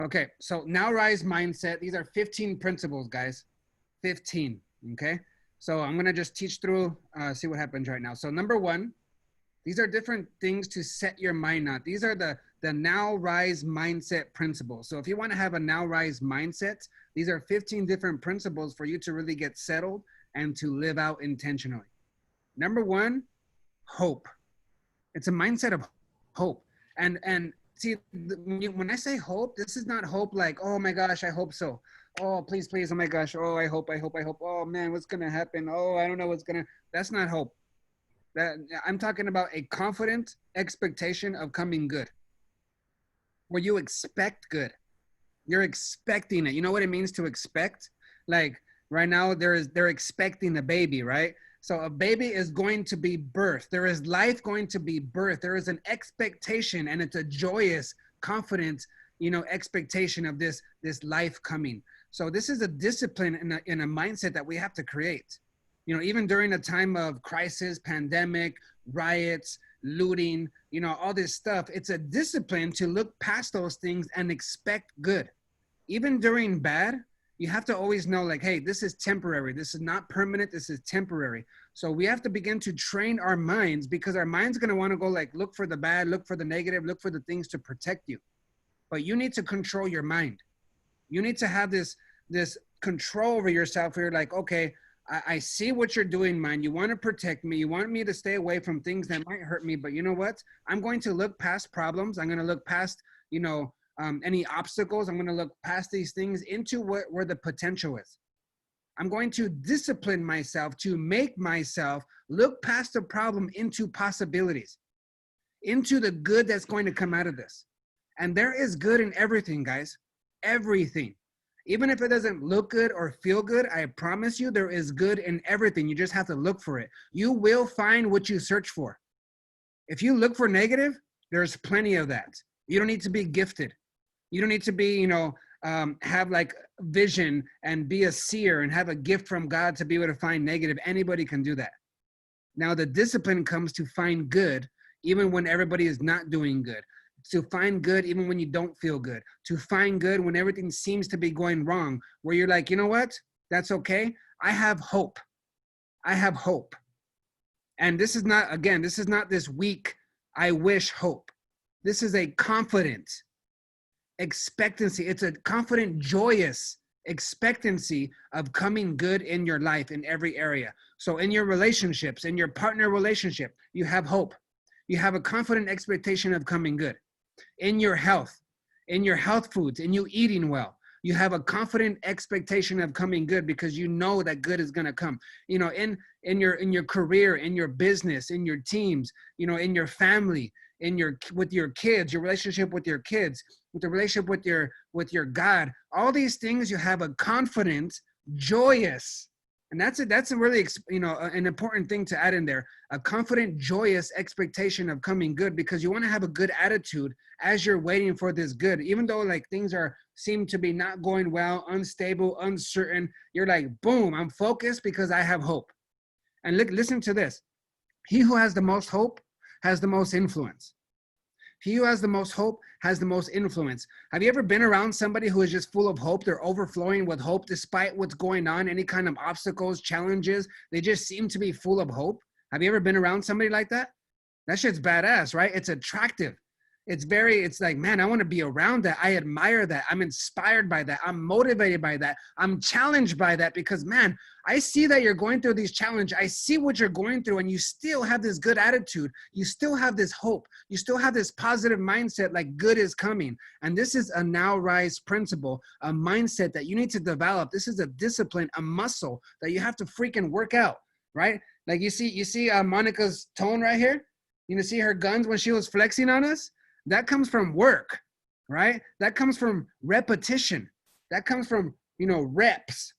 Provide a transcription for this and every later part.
Okay, so NowRise mindset. These are 15 principles, guys. 15. Okay, so I'm gonna just teach through, see what happens right now. So number one, these are different things to set your mind on. These are the NowRise mindset principles. So if you want to have a NowRise mindset, these are 15 different principles for you to really get settled and to live out intentionally. Number one, hope. It's a mindset of hope. And see, when I say hope, this is not hope like, oh my gosh, I hope so. Oh, please, please, oh my gosh, oh, I hope, I hope, I hope. Oh man, what's gonna happen? Oh, I don't know what's gonna. That's not hope. That I'm talking about a confident expectation of coming good, where you expect good. You're expecting it. You know what it means to expect? Like right now, they're expecting a baby, right? So a baby is going to be birthed. There is life going to be birthed. There is an expectation, and it's a joyous, confident, expectation of this life coming. So this is a discipline in a mindset that we have to create. Even during a time of crisis, pandemic, riots, looting, all this stuff, it's a discipline to look past those things and expect good. Even during bad, you have to always know, like, hey, this is temporary. This is not permanent. This is temporary. So we have to begin to train our minds, because our mind's going to want to go like, look for the bad, look for the negative, look for the things to protect you. But you need to control your mind. You need to have this control over yourself where you're like, okay, I see what you're doing, mind. You want to protect me. You want me to stay away from things that might hurt me. But you know what? I'm going to look past problems. I'm going to look past, any obstacles. I'm going to look past these things into where the potential is. I'm going to discipline myself to make myself look past the problem into possibilities, into the good that's going to come out of this. And there is good in everything, guys. Everything. Even if it doesn't look good or feel good, I promise you there is good in everything. You just have to look for it. You will find what you search for. If you look for negative, there's plenty of that. You don't need to be gifted. You don't need to be, have like vision and be a seer and have a gift from God to be able to find negative. Anybody can do that. Now the discipline comes to find good, even when everybody is not doing good. To find good even when you don't feel good, to find good when everything seems to be going wrong, where you're like, you know what, that's okay. I have hope. I have hope. And this is not this weak, I wish hope. This is a confident expectancy. It's a confident, joyous expectancy of coming good in your life in every area. So in your relationships, in your partner relationship, you have hope. You have a confident expectation of coming good. In your health foods, in you eating well, you have a confident expectation of coming good, because you know that good is going to come. In your career, in your business, in your teams, in your family, with your kids, your relationship with your kids, with the relationship with your God, all these things, you have a confident, joyous. And that's a really, an important thing to add in there, a confident, joyous expectation of coming good, because you want to have a good attitude as you're waiting for this good. Even though like things seem to be not going well, unstable, uncertain, you're like, boom, I'm focused because I have hope. And listen to this. He who has the most hope has the most influence. He who has the most hope has the most influence. Have you ever been around somebody who is just full of hope? They're overflowing with hope despite what's going on, any kind of obstacles, challenges. They just seem to be full of hope. Have you ever been around somebody like that? That shit's badass, right? It's attractive. It's like, man, I want to be around that. I admire that. I'm inspired by that. I'm motivated by that. I'm challenged by that, because, man, I see that you're going through these challenges. I see what you're going through, and you still have this good attitude. You still have this hope. You still have this positive mindset, like good is coming. And this is a NowRise principle, a mindset that you need to develop. This is a discipline, a muscle that you have to freaking work out, right? Like you see Monica's tone right here. You see her guns when she was flexing on us? That comes from work, right? That comes from repetition. That comes from, reps.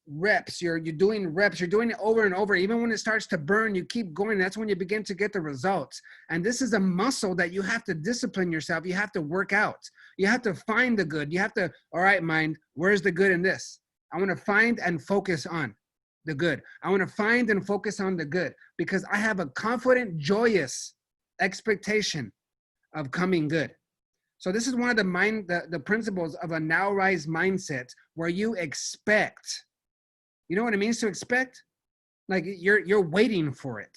You're doing reps. You're doing it over and over. Even when it starts to burn, you keep going. That's when you begin to get the results. And this is a muscle that you have to discipline yourself. You have to work out. You have to find the good. You have to, all right, mind, where's the good in this? I want to find and focus on the good. I want to find and focus on the good, because I have a confident, joyous expectation of coming good. So this is one of the principles of a NowRise mindset, where you expect. You know what it means to expect? Like you're waiting for it.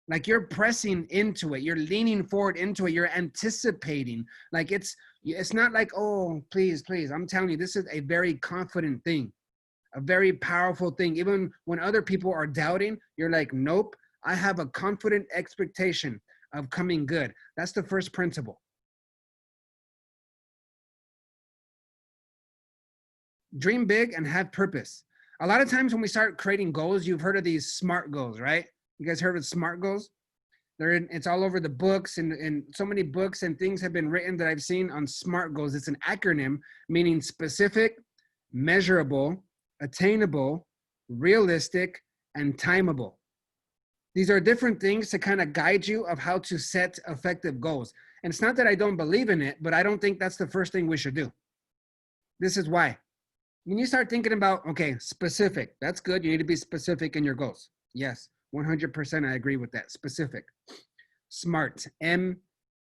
Like you're pressing into it. You're leaning forward into it. You're anticipating. Like it's not like, oh, please, please. I'm telling you, this is a very confident thing, a very powerful thing. Even when other people are doubting, you're like, nope, I have a confident expectation of coming good. That's the first principle. Dream big and have purpose. A lot of times when we start creating goals, you've heard of these SMART goals, right? You guys heard of SMART goals? It's all over the books, and so many books and things have been written that I've seen on SMART goals. It's an acronym meaning specific, measurable, attainable, realistic, and timeable. These are different things to kind of guide you of how to set effective goals. And it's not that I don't believe in it, but I don't think that's the first thing we should do. This is why. When you start thinking about, okay, specific, that's good. You need to be specific in your goals. Yes, 100% I agree with that. Specific. Smart. M,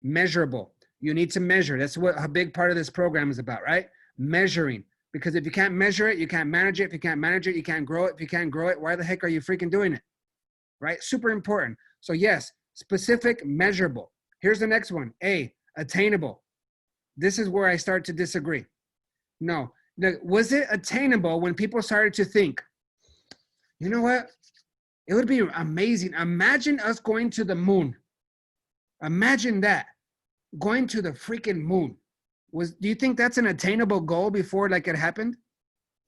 measurable. You need to measure. That's what a big part of this program is about, right? Measuring. Because if you can't measure it, you can't manage it. If you can't manage it, you can't grow it. If you can't grow it, why the heck are you freaking doing it? Right? Super important. So yes, specific, measurable. Here's the next one. A, attainable. This is where I start to disagree. No. Was it attainable when people started to think, you know what? It would be amazing. Imagine us going to the moon. Imagine that. Going to the freaking moon. Do you think that's an attainable goal before like it happened?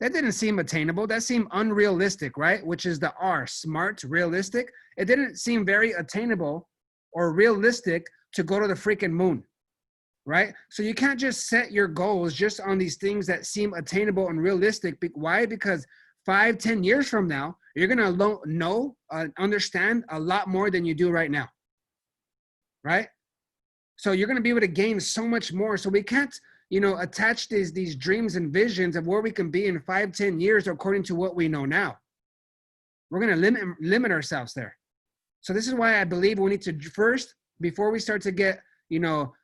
That didn't seem attainable. That seemed unrealistic, right? Which is the R, smart, realistic. It didn't seem very attainable or realistic to go to the freaking moon, right? So you can't just set your goals just on these things that seem attainable and realistic. Why? Because 5-10 years from now, you're going to understand a lot more than you do right now, right? So you're going to be able to gain so much more. So we can't, attach these dreams and visions of where we can be in 5-10 years according to what we know now. We're going to limit ourselves there. So this is why I believe we need to first, before we start to get,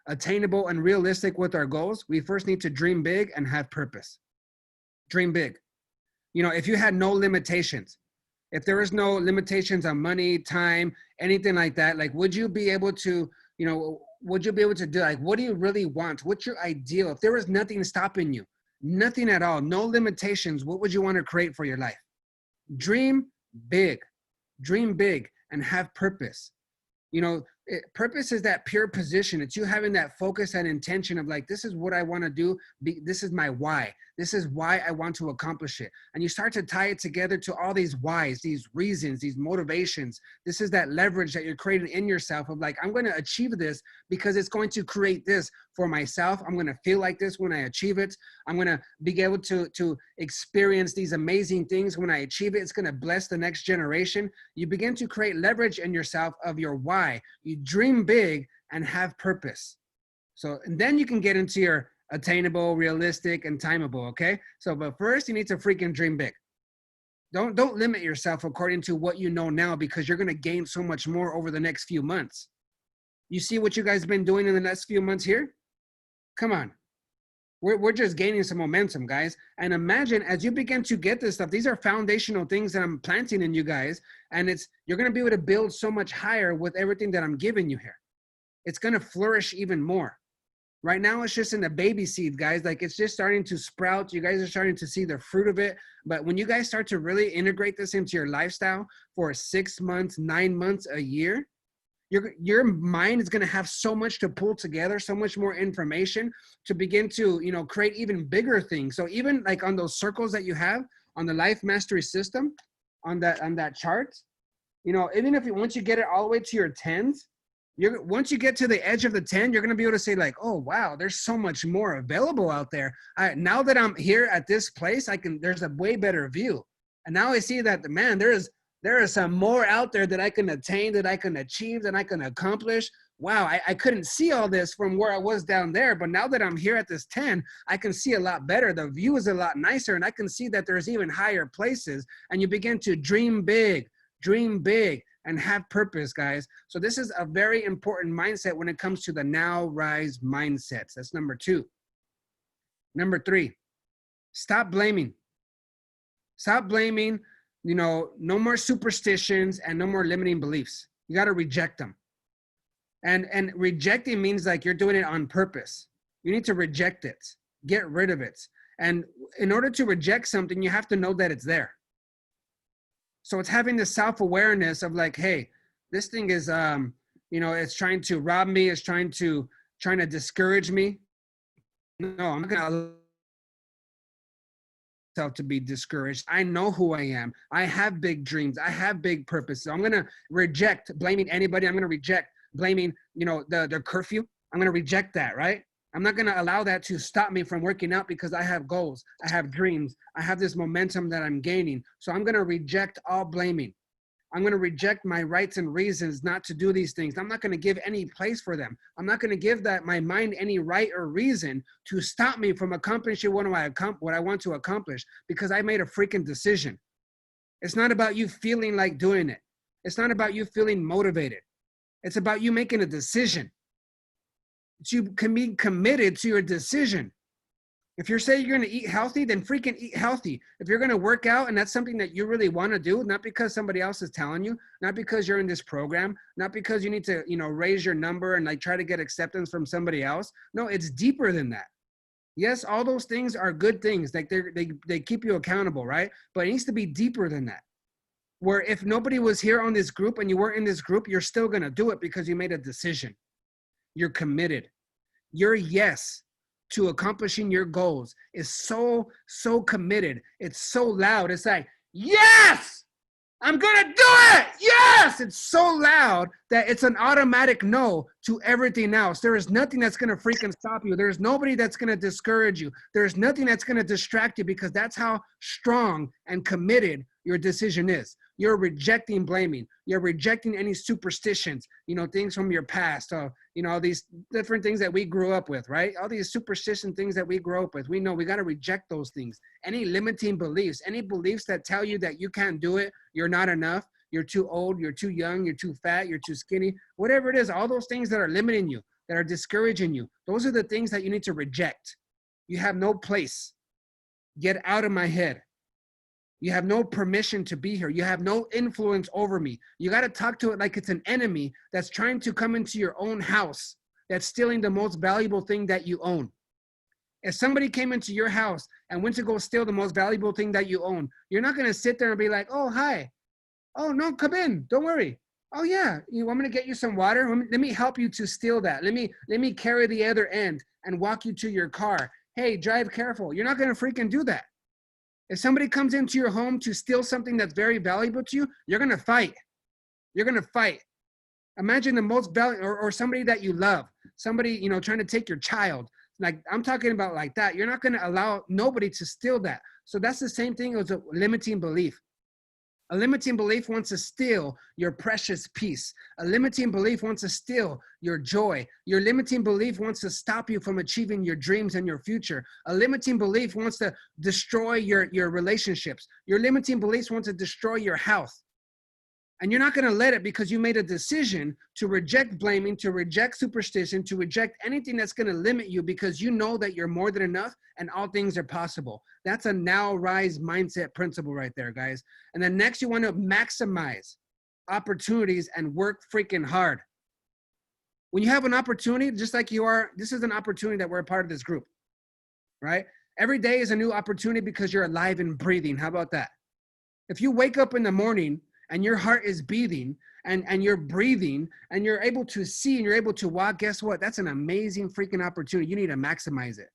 attainable and realistic with our goals, we first need to dream big and have purpose. Dream big. If you had no limitations, if there was no limitations on money, time, anything like that, like, would you be able to, do, like, what do you really want? What's your ideal? If there was nothing stopping you, nothing at all, no limitations, what would you want to create for your life? Dream big and have purpose. Purpose is that pure position. It's you having that focus and intention of like, this is what I want to do. This is my why. This is why I want to accomplish it. And you start to tie it together to all these whys, these reasons, these motivations. This is that leverage that you're creating in yourself of like, I'm going to achieve this because it's going to create this for myself. I'm going to feel like this when I achieve it. I'm going to be able to experience these amazing things when I achieve it. It's going to bless the next generation. You begin to create leverage in yourself of your why. You dream big and have purpose. So, and then you can get into your attainable, realistic, and timeable, okay? So, but first you need to freaking dream big. Don't limit yourself according to what you know now, because you're going to gain so much more over the next few months. You see what you guys have been doing in the last few months here? Come on. We're just gaining some momentum, guys. And imagine as you begin to get this stuff, these are foundational things that I'm planting in you guys. And you're going to be able to build so much higher with everything that I'm giving you here. It's going to flourish even more. Right now, it's just in the baby seed, guys. Like, it's just starting to sprout. You guys are starting to see the fruit of it. But when you guys start to really integrate this into your lifestyle for 6 months, 9 months, a year, your mind is going to have so much to pull together, so much more information to begin to, create even bigger things. So even like on those circles that you have on the life mastery system, on that chart, even if once you get it all the way to your 10s, once you get to the edge of the 10, you're going to be able to say like, oh, wow, there's so much more available out there. Now that I'm here at this place, there's a way better view. And now I see that, man, there is some more out there that I can attain, that I can achieve, that I can accomplish. Wow, I couldn't see all this from where I was down there, but now that I'm here at this 10, I can see a lot better. The view is a lot nicer, and I can see that there's even higher places. And you begin to dream big, and have purpose, guys. So this is a very important mindset when it comes to the NowRise mindsets. That's number 2. Number 3, stop blaming. Stop blaming, no more superstitions and no more limiting beliefs. You got to reject them. And rejecting means like you're doing it on purpose. You need to reject it, get rid of it. And in order to reject something, you have to know that it's there. So it's having the self-awareness of like, hey, this thing is, it's trying to rob me, it's trying to discourage me. No, I'm not going to allow myself to be discouraged. I know who I am. I have big dreams. I have big purposes. I'm going to reject blaming anybody. I'm going to reject blaming, the curfew. I'm going to reject that, right? I'm not going to allow that to stop me from working out because I have goals. I have dreams. I have this momentum that I'm gaining. So I'm going to reject all blaming. I'm going to reject my rights and reasons not to do these things. I'm not going to give any place for them. I'm not going to give my mind any right or reason to stop me from accomplishing what I want to accomplish because I made a freaking decision. It's not about you feeling like doing it. It's not about you feeling motivated. It's about you making a decision. You can be committed to your decision. If you're saying you're going to eat healthy, then freaking eat healthy. If you're going to work out and that's something that you really want to do, not because somebody else is telling you, not because you're in this program, not because you need to, raise your number and like try to get acceptance from somebody else. No, it's deeper than that. Yes, all those things are good things. Like they keep you accountable, right? But it needs to be deeper than that. Where if nobody was here on this group and you weren't in this group, you're still going to do it because you made a decision. You're committed. Your yes to accomplishing your goals is so committed. It's so loud. It's like, yes, I'm going to do it. Yes. It's so loud that it's an automatic no to everything else. There is nothing that's going to freaking stop you. There's nobody that's going to discourage you. There's nothing that's going to distract you because that's how strong and committed your decision is. You're rejecting blaming. You're rejecting any superstitions, things from your past, these different things that we grew up with, right? All these superstition things that we grew up with. We know we got to reject those things. Any limiting beliefs, any beliefs that tell you that you can't do it, you're not enough, you're too old, you're too young, you're too fat, you're too skinny, whatever it is, all those things that are limiting you, that are discouraging you, those are the things that you need to reject. You have no place. Get out of my head. You have no permission to be here. You have no influence over me. You got to talk to it like it's an enemy that's trying to come into your own house, that's stealing the most valuable thing that you own. If somebody came into your house and went to go steal the most valuable thing that you own, you're not going to sit there and be like, oh, hi. Oh, no, come in. Don't worry. Oh, yeah. You want me to get you some water? Let me help you to steal that. Let me carry the other end and walk you to your car. Hey, drive careful. You're not going to freaking do that. If somebody comes into your home to steal something that's very valuable to you, you're going to fight. You're going to fight. Imagine the most valuable, or somebody that you love, somebody, trying to take your child. Like I'm talking about like that. You're not going to allow nobody to steal that. So that's the same thing as a limiting belief. A limiting belief wants to steal your precious peace. A limiting belief wants to steal your joy. Your limiting belief wants to stop you from achieving your dreams and your future. A limiting belief wants to destroy your relationships. Your limiting beliefs want to destroy your health. And you're not going to let it because you made a decision to reject blaming, to reject superstition, to reject anything that's going to limit you because you know that you're more than enough and all things are possible. That's a NowRise mindset principle right there, guys. And then next, you want to maximize opportunities and work freaking hard. When you have an opportunity, just like you are, this is an opportunity that we're a part of this group, right? Every day is a new opportunity because you're alive and breathing. How about that? If you wake up in the morning and your heart is beating and you're breathing and you're able to see and you're able to walk, guess what? That's an amazing freaking opportunity. You need to maximize it.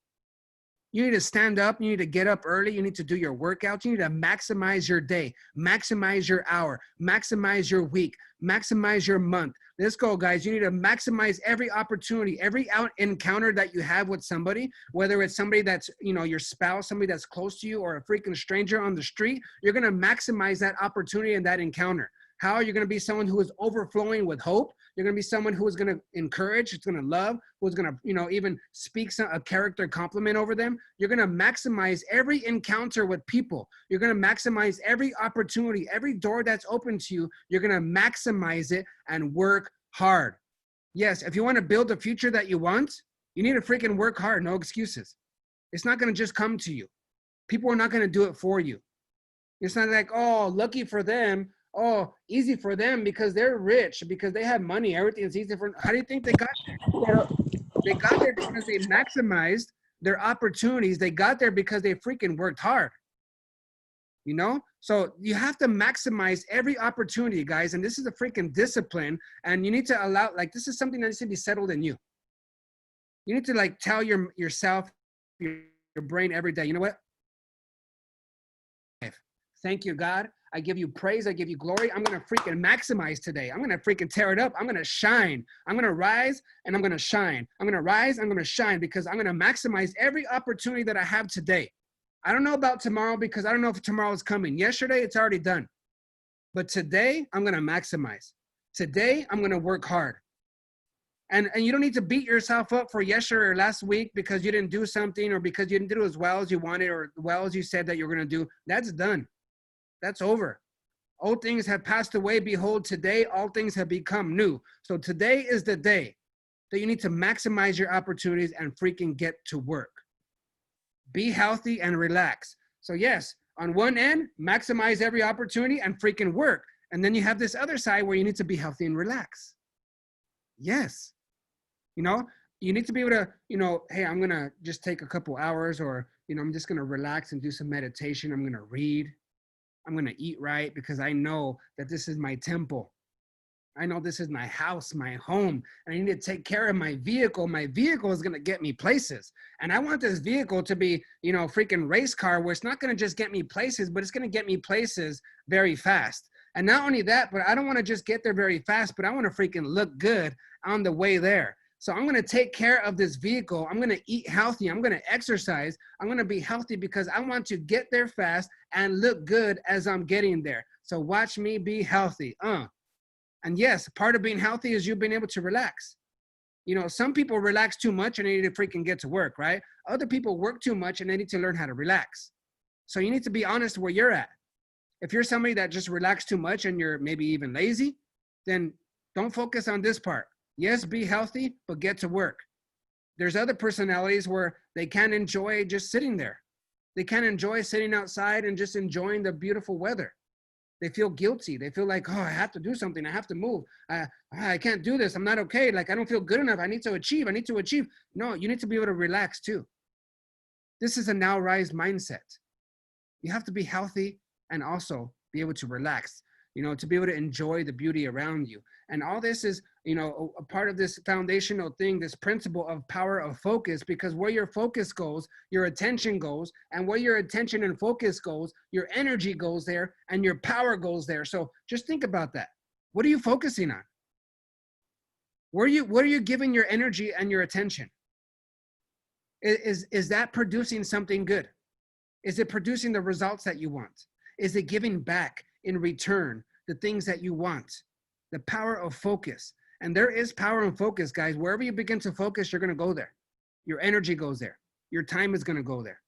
You need to stand up. You need to get up early. You need to do your workouts. You need to maximize your day, maximize your hour, maximize your week, maximize your month. Let's go, guys. You need to maximize every opportunity, every encounter that you have with somebody, whether it's somebody that's, your spouse, somebody that's close to you, or a freaking stranger on the street. You're going to maximize that opportunity and that encounter. How are you going to be someone who is overflowing with hope? You're going to be someone who is going to encourage, who's going to love, who's going to, even speak a character compliment over them. You're going to maximize every encounter with people. You're going to maximize every opportunity, every door that's open to you. You're going to maximize it and work hard. Yes, if you want to build the future that you want, you need to freaking work hard. No excuses. It's not going to just come to you. People are not going to do it for you. It's not like, oh, lucky for them. Oh, easy for them because they're rich, because they have money. Everything's easy for them. How do you think they got there? They got there because they maximized their opportunities. They got there because they freaking worked hard. So you have to maximize every opportunity, guys. And this is a freaking discipline. And you need to allow, this is something that needs to be settled in you. You need to tell yourself, your brain every day, you know what? Thank you, God. I give you praise. I give you glory. I'm going to freaking maximize today. I'm going to freaking tear it up. I'm going to shine. I'm going to rise and I'm going to shine. I'm going to rise. I'm going to shine because I'm going to maximize every opportunity that I have today. I don't know about tomorrow because I don't know if tomorrow is coming. Yesterday, it's already done. But today, I'm going to maximize. Today, I'm going to work hard. And you don't need to beat yourself up for yesterday or last week because you didn't do something or because you didn't do as well as you wanted or well as you said that you're going to do. That's done. That's over. Old things have passed away. Behold, today all things have become new. So today is the day that you need to maximize your opportunities and freaking get to work. Be healthy and relax. So yes, on one end, maximize every opportunity and freaking work. And then you have this other side where you need to be healthy and relax. Yes. You need to be able to, hey, I'm going to just take a couple hours or, I'm just going to relax and do some meditation. I'm going to read. I'm going to eat right because I know that this is my temple. I know this is my house, my home, and I need to take care of my vehicle. My vehicle is going to get me places. And I want this vehicle to be, freaking race car where it's not going to just get me places, but it's going to get me places very fast. And not only that, but I don't want to just get there very fast, but I want to freaking look good on the way there. So I'm going to take care of this vehicle. I'm going to eat healthy. I'm going to exercise. I'm going to be healthy because I want to get there fast and look good as I'm getting there. So watch me be healthy. And yes, part of being healthy is you being able to relax. Some people relax too much and they need to freaking get to work, right? Other people work too much and they need to learn how to relax. So you need to be honest where you're at. If you're somebody that just relax too much and you're maybe even lazy, then don't focus on this part. Yes, be healthy, but get to work. There's other personalities where they can't enjoy just sitting there. They can't enjoy sitting outside and just enjoying the beautiful weather. They feel guilty. They feel like, oh, I have to do something. I have to move. I can't do this. I'm not okay. I don't feel good enough. I need to achieve. No, you need to be able to relax too. This is a NowRise mindset. You have to be healthy and also be able to relax, to be able to enjoy the beauty around you. And all this is, a part of this foundational thing, this principle of power of focus, because where your focus goes, your attention goes, and where your attention and focus goes, your energy goes there and your power goes there. So just think about that. What are you focusing on? What are you giving your energy and your attention? Is that producing something good? Is it producing the results that you want? Is it giving back in return the things that you want? The power of focus. And there is power in focus, guys. Wherever you begin to focus, you're going to go there. Your energy goes there. Your time is going to go there.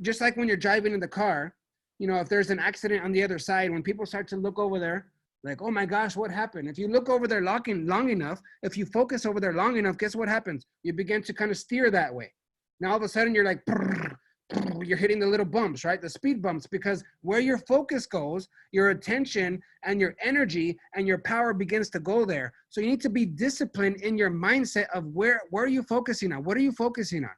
Just like when you're driving in the car, if there's an accident on the other side, when people start to look over there, like, oh my gosh, what happened? If you look over there long enough, if you focus over there long enough, guess what happens? You begin to kind of steer that way. Now all of a sudden you're like, you're hitting the little bumps, right? The speed bumps, because where your focus goes, your attention and your energy and your power begins to go there. So you need to be disciplined in your mindset of where are you focusing on? What are you focusing on?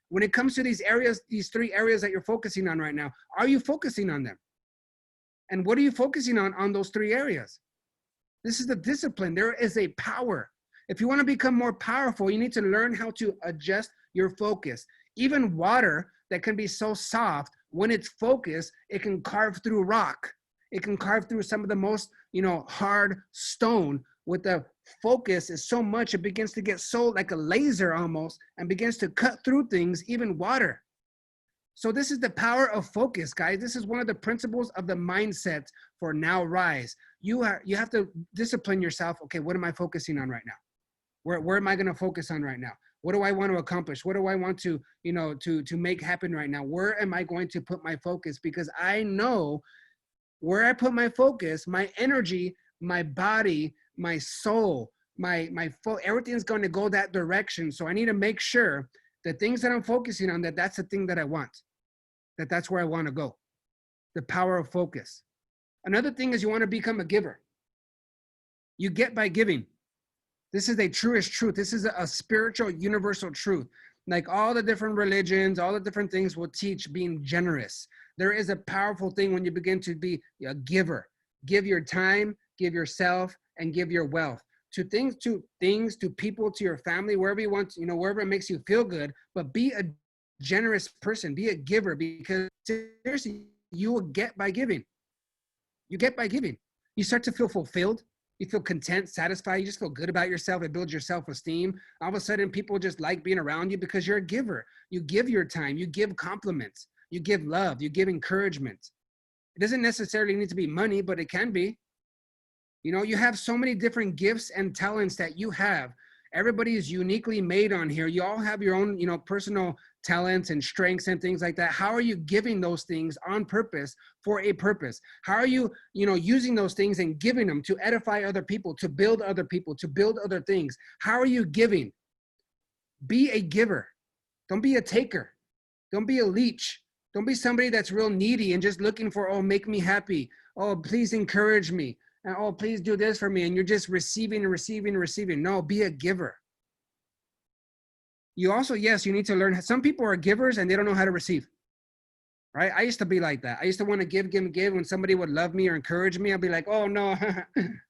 When it comes to these areas, these three areas that you're focusing on right now, are you focusing on them? And what are you focusing on those three areas? This is the discipline. There is a power. If you want to become more powerful, you need to learn how to adjust your focus. Even water that can be so soft, when it's focused, it can carve through rock. It can carve through some of the most, hard stone. With the focus is so much, it begins to get so like a laser almost and begins to cut through things, even water. So this is the power of focus, guys. This is one of the principles of the mindset for NowRise. You have to discipline yourself. Okay, what am I focusing on right now? Where am I going to focus on right now? What do I want to accomplish? What do I want to, to make happen right now? Where am I going to put my focus? Because I know where I put my focus, my energy, my body, my soul, everything's going to go that direction. So I need to make sure the things that I'm focusing on, that's the thing that I want, that's where I want to go. The power of focus. Another thing is you want to become a giver. You get by giving. This is a truest truth. This is a spiritual, universal truth. Like all the different religions, all the different things will teach being generous. There is a powerful thing when you begin to be a giver. Give your time, give yourself, and give your wealth to things, to people, to your family, wherever you want, wherever it makes you feel good. But be a generous person, be a giver, because seriously, you will get by giving. You get by giving. You start to feel fulfilled. You feel content, satisfied. You just feel good about yourself. It builds your self-esteem. All of a sudden, people just like being around you because you're a giver. You give your time. You give compliments. You give love. You give encouragement. It doesn't necessarily need to be money, but it can be. You have so many different gifts and talents that you have. Everybody is uniquely made on here. You all have your own, personal talents and strengths and things like that. How are you giving those things on purpose for a purpose? How are you, using those things and giving them to edify other people, to build other people, to build other things? How are you giving? Be a giver. Don't be a taker. Don't be a leech. Don't be somebody that's real needy and just looking for, oh, make me happy. Oh, please encourage me. And, oh, please do this for me. And you're just receiving and receiving and receiving. No, be a giver. You also, yes, you need to learn. Some people are givers and they don't know how to receive. Right? I used to be like that. I used to want to give. When somebody would love me or encourage me, I'd be like, oh, no,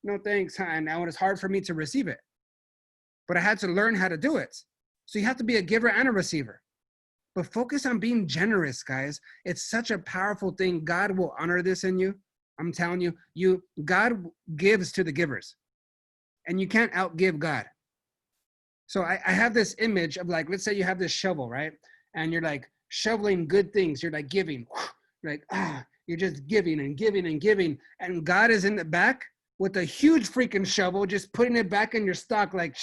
no, thanks. And now it's hard for me to receive it. But I had to learn how to do it. So you have to be a giver and a receiver. But focus on being generous, guys. It's such a powerful thing. God will honor this in you. I'm telling you, God gives to the givers. And you can't outgive God. So I have this image of, like, let's say you have this shovel, right? And you're like shoveling good things. You're like giving. You're like, you're just giving and giving and giving. And God is in the back with a huge freaking shovel, just putting it back in your stock. Like,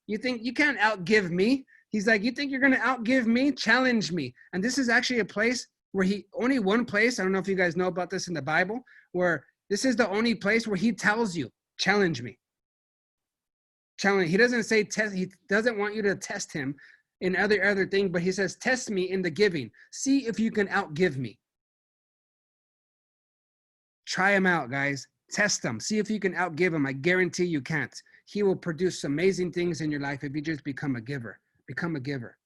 you think you can't outgive me? He's like, you think you're going to outgive me? Challenge me. And this is actually a place where only one place, I don't know if you guys know about this in the Bible, where this is the only place where he tells you, challenge me. Challenge. He doesn't say test. He doesn't want you to test him in other thing, but he says, test me in the giving. See if you can outgive me. Try him out, guys. Test him. See if you can outgive him. I guarantee you can't. He will produce amazing things in your life if you just become a giver. Become a giver.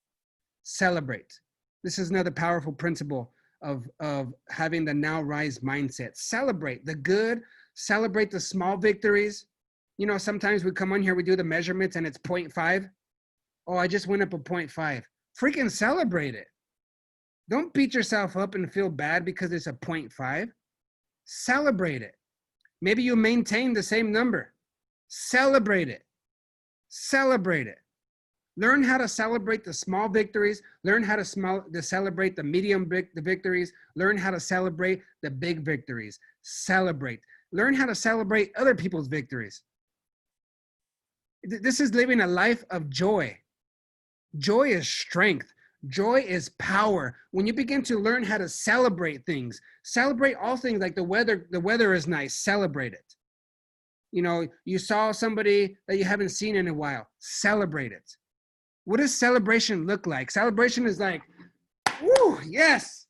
Celebrate. This is another powerful principle of having the NowRise mindset. Celebrate the good. Celebrate the small victories. Sometimes we come on here, we do the measurements and it's 0.5. Oh, I just went up a 0.5. Freaking celebrate it. Don't beat yourself up and feel bad because it's a 0.5. Celebrate it. Maybe you maintain the same number. Celebrate it. Celebrate it. Learn how to celebrate the small victories. Learn how to celebrate the medium the victories. Learn how to celebrate the big victories. Celebrate. Learn how to celebrate other people's victories. This is living a life of joy. Joy is strength. Joy is power. When you begin to learn how to celebrate things, celebrate all things, like the weather is nice, celebrate it. You saw somebody that you haven't seen in a while, celebrate it. What does celebration look like? Celebration is like, woo, yes.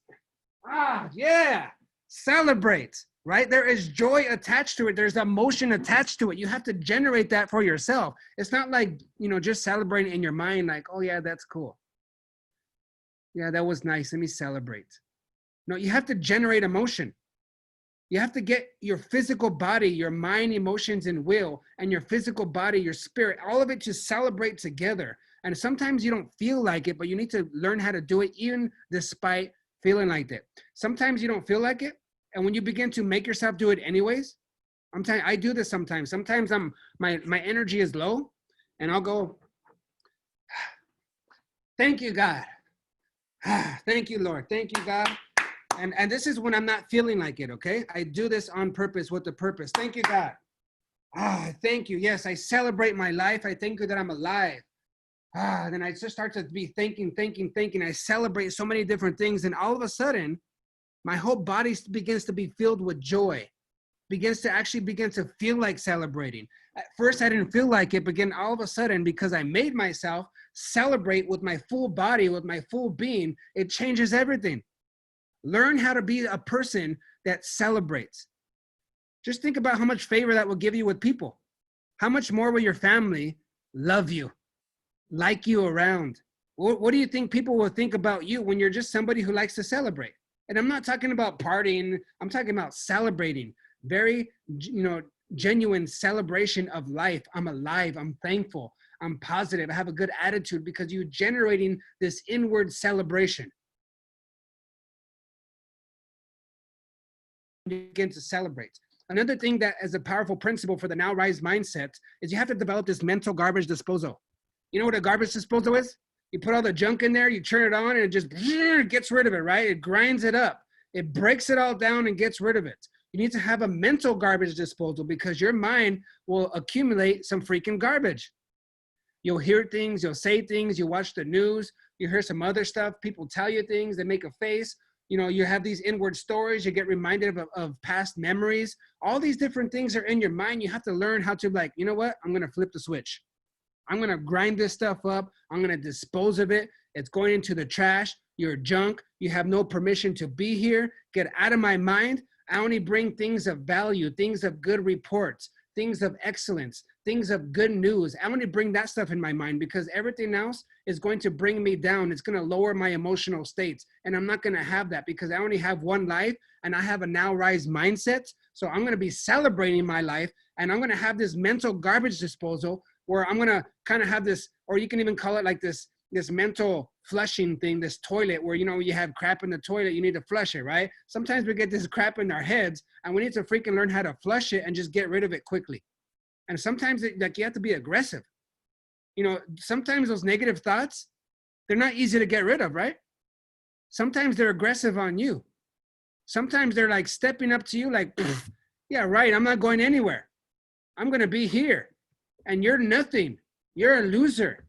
Yeah. Celebrate, right? There is joy attached to it. There's emotion attached to it. You have to generate that for yourself. It's not like, just celebrating in your mind, like, oh yeah, that's cool. Yeah, that was nice. Let me celebrate. No, you have to generate emotion. You have to get your physical body, your mind, emotions, and will, and your physical body, your spirit, all of it to celebrate together. And sometimes you don't feel like it, but you need to learn how to do it even despite feeling like it. Sometimes you don't feel like it. And when you begin to make yourself do it anyways, I'm telling you, I do this sometimes. Sometimes my energy is low and I'll go, thank you, God. Thank you, Lord. Thank you, God. And this is when I'm not feeling like it, okay? I do this on purpose with the purpose. Thank you, God. Thank you. Yes, I celebrate my life. I thank you that I'm alive. Then I just start to be thinking. I celebrate so many different things. And all of a sudden, my whole body begins to be filled with joy, begin to feel like celebrating. At first, I didn't feel like it, but again, all of a sudden, because I made myself celebrate with my full body, with my full being, it changes everything. Learn how to be a person that celebrates. Just think about how much favor that will give you with people. How much more will your family love you, like you around? What do you think people will think about you when you're just somebody who likes to celebrate? And I'm not talking about partying. I'm talking about celebrating. Very, genuine celebration of life. I'm alive. I'm thankful. I'm positive. I have a good attitude because you're generating this inward celebration. Begin to celebrate. Another thing that is a powerful principle for the NowRise mindset is you have to develop this mental garbage disposal. You know what a garbage disposal is? You put all the junk in there, you turn it on, and it just gets rid of it, right? It grinds it up. It breaks it all down and gets rid of it. You need to have a mental garbage disposal because your mind will accumulate some freaking garbage. You'll hear things, you'll say things, you watch the news, you hear some other stuff, people tell you things, they make a face. You have these inward stories, you get reminded of past memories. All these different things are in your mind. You have to learn how to you know what? I'm going to flip the switch. I'm going to grind this stuff up. I'm going to dispose of it. It's going into the trash. You're junk. You have no permission to be here. Get out of my mind. I only bring things of value, things of good reports, things of excellence, things of good news. I only bring that stuff in my mind because everything else is going to bring me down. It's going to lower my emotional states. And I'm not going to have that because I only have one life and I have a NowRise mindset. So I'm going to be celebrating my life and I'm going to have this mental garbage disposal where I'm going to kind of have this, or you can even call it like this mental flushing thing, this toilet where, you have crap in the toilet, you need to flush it, right? Sometimes we get this crap in our heads and we need to freaking learn how to flush it and just get rid of it quickly. And sometimes you have to be aggressive. Sometimes those negative thoughts, they're not easy to get rid of, right? Sometimes they're aggressive on you. Sometimes they're like stepping up to you like, yeah, right, I'm not going anywhere. I'm going to be here. And you're nothing. You're a loser.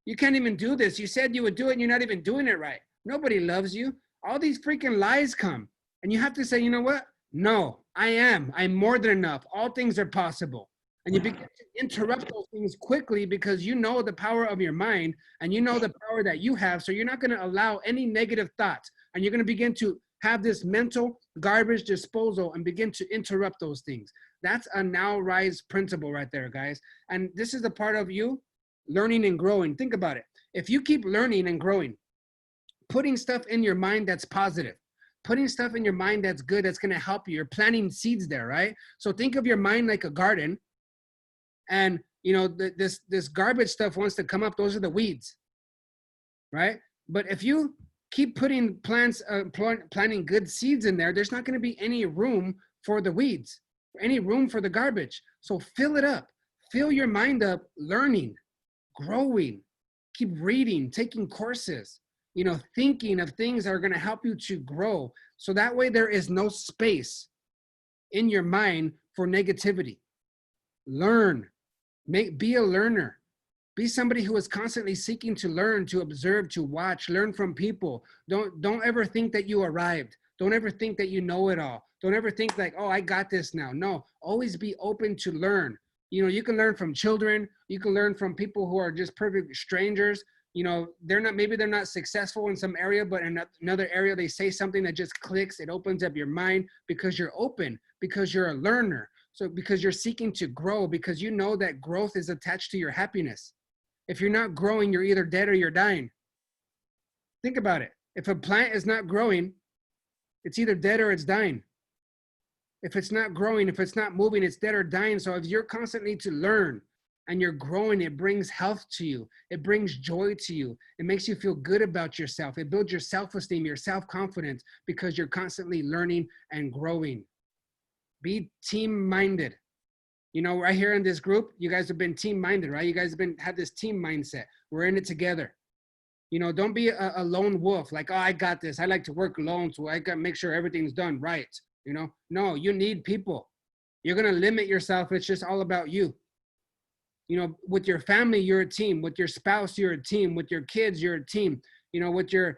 You can't even do this. You said you would do it and you're not even doing it right. Nobody loves you. All these freaking lies come. And you have to say, you know what? No, I'm more than enough. All things are possible. And you begin to interrupt those things quickly because you know the power of your mind and you know the power that you have. So you're not going to allow any negative thoughts. And you're going to begin to have this mental garbage disposal and begin to interrupt those things. That's a NowRise principle right there, guys. And this is the part of you learning and growing. Think about it. If you keep learning and growing, putting stuff in your mind that's positive, putting stuff in your mind that's good, that's going to help you. You're planting seeds there, right? So think of your mind like a garden. And, this garbage stuff wants to come up. Those are the weeds, right? But if you keep putting planting good seeds in there, there's not going to be any room for the weeds, any room for the garbage. So fill it up, fill your mind up, learning, growing, keep reading, taking courses, thinking of things that are going to help you to grow. So that way there is no space in your mind for negativity. Learn, be a learner. Be somebody who is constantly seeking to learn, to observe, to watch, learn from people. Don't ever think that you arrived. Don't ever think that you know it all. Don't ever think like, oh, I got this now. No, always be open to learn. You can learn from children. You can learn from people who are just perfect strangers. Maybe they're not successful in some area, but in another area, they say something that just clicks. It opens up your mind because you're open, because you're a learner. So because you're seeking to grow, because you know that growth is attached to your happiness. If you're not growing, you're either dead or you're dying. Think about it. If a plant is not growing, it's either dead or it's dying. If it's not growing, if it's not moving, it's dead or dying. So if you're constantly to learn and you're growing, it brings health to you. It brings joy to you. It makes you feel good about yourself. It builds your self-esteem, your self-confidence because you're constantly learning and growing. Be team-minded. Right here in this group, you guys have been team-minded, right? You guys have this team mindset. We're in it together. Don't be a lone wolf. Like, oh, I got this. I like to work alone, so I got to make sure everything's done right. No, you need people. You're going to limit yourself. It's just all about you. With your family, you're a team. With your spouse, you're a team. With your kids, you're a team. With your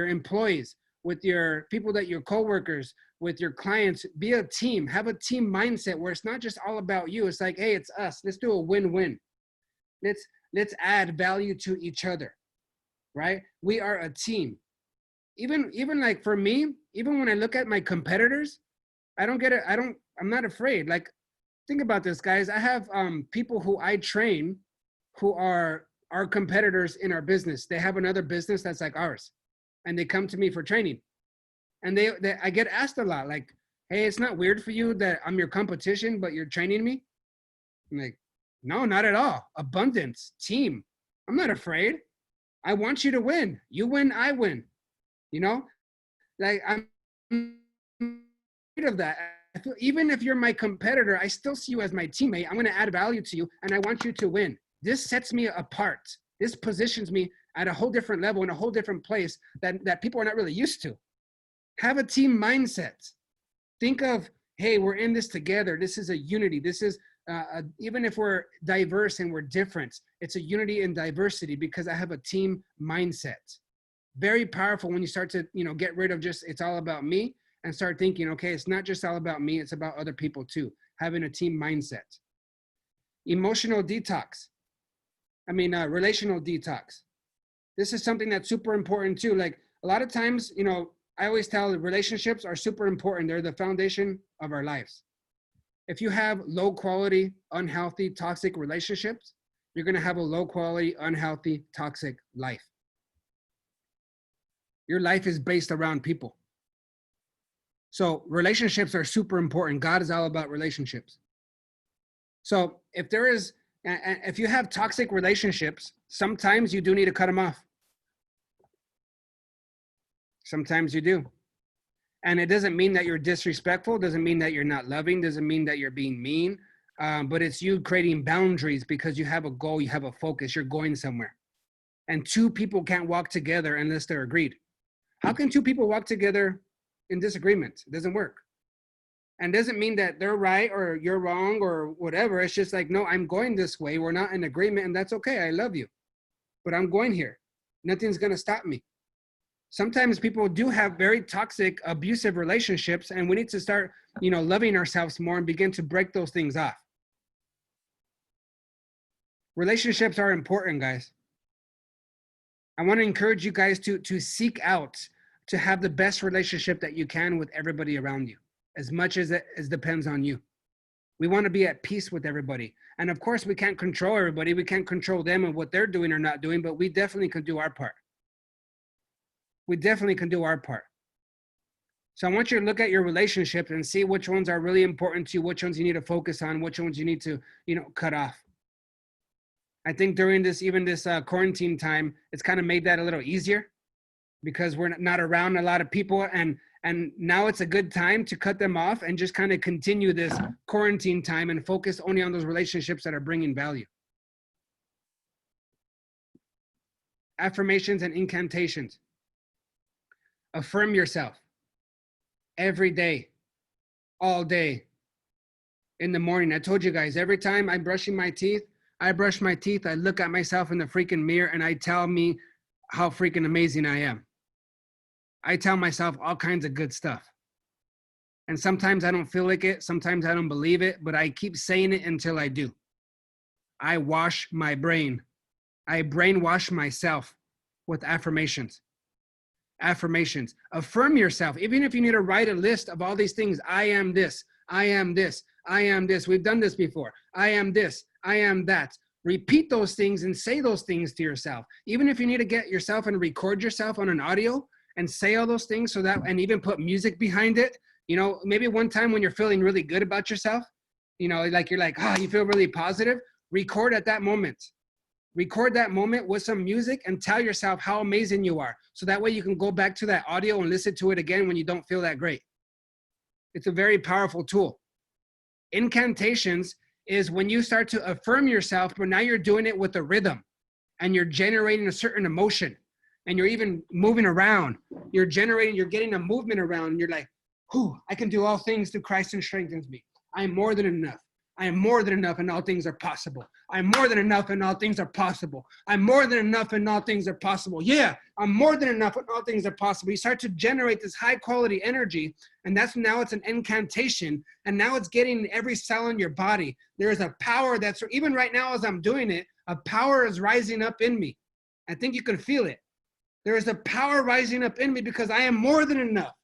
employees, with your people that your coworkers, with your clients, be a team. Have a team mindset where it's not just all about you. It's like, hey, it's us. Let's do a win-win. Let's add value to each other, right? We are a team. Even like for me, even when I look at my competitors, I'm not afraid. Like, think about this, guys. I have people who I train who are our competitors in our business. They have another business that's like ours, and they come to me for training. And I get asked a lot, like, hey, it's not weird for you that I'm your competition, but you're training me? I'm like, no, not at all. Abundance, team. I'm not afraid. I want you to win. You win, I win. Like, I'm afraid of that. Even if you're my competitor, I still see you as my teammate. I'm going to add value to you, and I want you to win. This sets me apart. This positions me at a whole different level, in a whole different place that people are not really used to. Have a team mindset. Think of, hey, we're in this together. This is a unity. This is, even if we're diverse and we're different, it's a unity in diversity because I have a team mindset. Very powerful when you start to, get rid of just, it's all about me, and start thinking, okay, it's not just all about me, it's about other people too. Having a team mindset. Emotional detox. Relational detox. This is something that's super important too. Like, a lot of times, I always tell relationships are super important. They're the foundation of our lives. If you have low quality, unhealthy, toxic relationships, you're going to have a low quality, unhealthy, toxic life. Your life is based around people. So relationships are super important. God is all about relationships. So if you have toxic relationships, sometimes you do need to cut them off. Sometimes you do. And it doesn't mean that you're disrespectful, doesn't mean that you're not loving, doesn't mean that you're being mean, but it's you creating boundaries because you have a goal, you have a focus, you're going somewhere. And two people can't walk together unless they're agreed. How can two people walk together in disagreement? It doesn't work. And doesn't mean that they're right or you're wrong or whatever. It's just like, no, I'm going this way. We're not in agreement, and that's okay. I love you, but I'm going here. Nothing's going to stop me. Sometimes people do have very toxic, abusive relationships, and we need to start, loving ourselves more and begin to break those things off. Relationships are important, guys. I want to encourage you guys to seek out to have the best relationship that you can with everybody around you, as much as it depends on you. We want to be at peace with everybody. And of course, we can't control everybody. We can't control them and what they're doing or not doing, but we definitely can do our part. We definitely can do our part. So I want you to look at your relationships and see which ones are really important to you, which ones you need to focus on, which ones you need to, cut off. I think during this quarantine time, it's kind of made that a little easier because we're not around a lot of people, and now it's a good time to cut them off and just kind of continue this quarantine time and focus only on those relationships that are bringing value. Affirmations and incantations. Affirm yourself every day, all day, in the morning. I told you guys, every time I'm brushing my teeth, I look at myself in the freaking mirror and I tell me how freaking amazing I am. I tell myself all kinds of good stuff. And sometimes I don't feel like it. Sometimes I don't believe it, but I keep saying it until I do. I wash my brain. I brainwash myself with affirmations. Affirmations. Affirm yourself. Even if you need to write a list of all these things. I am this. I am this. I am this. We've done this before. I am this. I am that. Repeat those things and say those things to yourself. Even if you need to get yourself and record yourself on an audio and say all those things and even put music behind it. Maybe one time when you're feeling really good about yourself, like you're like, you feel really positive. Record at that moment. Record that moment with some music and tell yourself how amazing you are. So that way you can go back to that audio and listen to it again when you don't feel that great. It's a very powerful tool. Incantations is when you start to affirm yourself, but now you're doing it with a rhythm. and you're generating a certain emotion, and you're even moving around. You're getting a movement around, and you're like, whew, I can do all things through Christ who strengthens me. I am more than enough. I am more than enough, and all things are possible. I'm more than enough, and all things are possible. I'm more than enough, and all things are possible. Yeah, I'm more than enough, and all things are possible. You start to generate this high quality energy, and now it's an incantation, and now it's getting every cell in your body. There is a power that's, even right now as I'm doing it, a power is rising up in me. I think you can feel it. There is a power rising up in me because I am more than enough.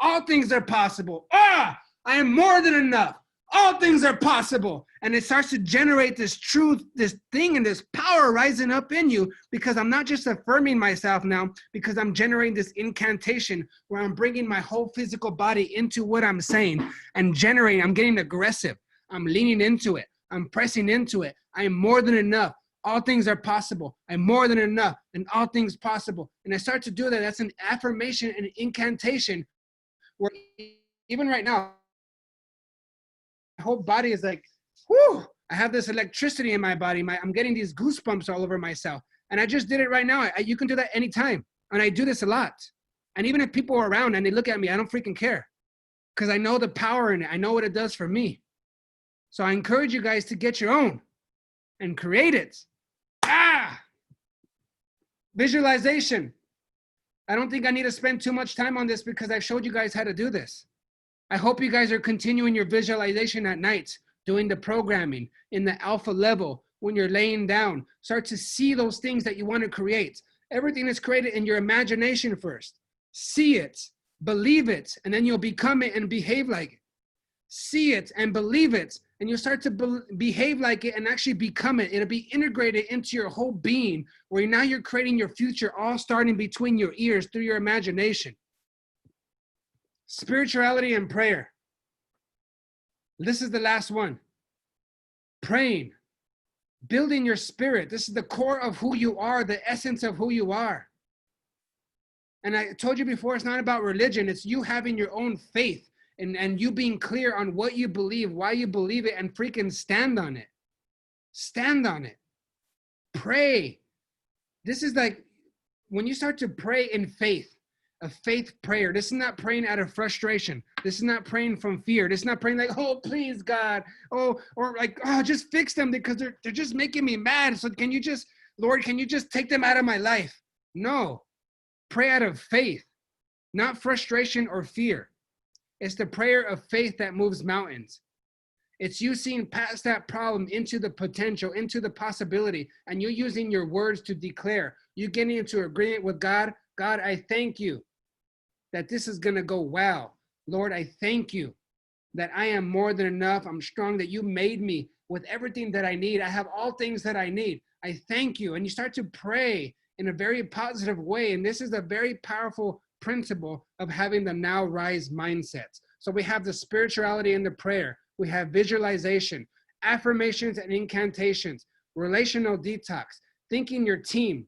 All things are possible. I am more than enough. All things are possible. And it starts to generate this truth, this thing, and this power rising up in you, because I'm not just affirming myself now, because I'm generating this incantation where I'm bringing my whole physical body into what I'm saying and I'm getting aggressive. I'm leaning into it. I'm pressing into it. I am more than enough. All things are possible. I'm more than enough, and all things possible. And I start to do that. That's an affirmation and incantation where even right now, my whole body is like, whoo, I have this electricity in my body. I'm getting these goosebumps all over myself. And I just did it right now. You can do that anytime. And I do this a lot. And even if people are around and they look at me, I don't freaking care, because I know the power in it. I know what it does for me. So I encourage you guys to get your own and create it. Visualization. I don't think I need to spend too much time on this because I've showed you guys how to do this. I hope you guys are continuing your visualization at night, doing the programming in the alpha level. When you're laying down, start to see those things that you want to create. Everything is created in your imagination first. See it, believe it, and then you'll become it and behave like it. See it and believe it, and you'll start to behave like it and actually become it. It'll be integrated into your whole being, where now you're creating your future, all starting between your ears through your imagination. Spirituality and prayer. This is the last one. Praying, building your spirit. This is the core of who you are, the essence of who you are. And I told you before, it's not about religion. It's you having your own faith and you being clear on what you believe, why you believe it, and freaking stand on it. Stand on it. Pray. This is like when you start to pray in faith, a faith prayer. This is not praying out of frustration. This is not praying from fear. This is not praying like, oh, please, God. Oh, or like, oh, just fix them because they're just making me mad. So can you just, Lord, can you just take them out of my life? No. Pray out of faith, not frustration or fear. It's the prayer of faith that moves mountains. It's you seeing past that problem into the potential, into the possibility, and you using your words to declare. You getting into agreement with God. God, I thank you that this is going to go well. Lord, I thank you that I am more than enough. I'm strong, that you made me with everything that I need. I have all things that I need. I thank you. And you start to pray in a very positive way. And this is a very powerful principle of having the NowRise mindset. So we have the spirituality and the prayer. We have visualization, affirmations and incantations, relational detox, thinking your team,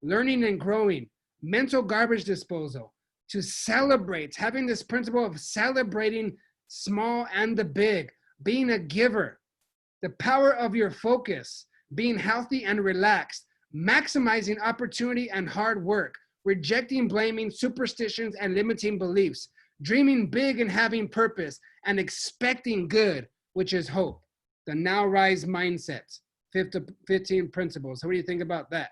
learning and growing, mental garbage disposal, to celebrate, having this principle of celebrating small and the big, being a giver, the power of your focus, being healthy and relaxed, maximizing opportunity and hard work, rejecting blaming, superstitions and limiting beliefs, dreaming big and having purpose, and expecting good, which is hope. The NowRise mindset, 15 principles. So what do you think about that?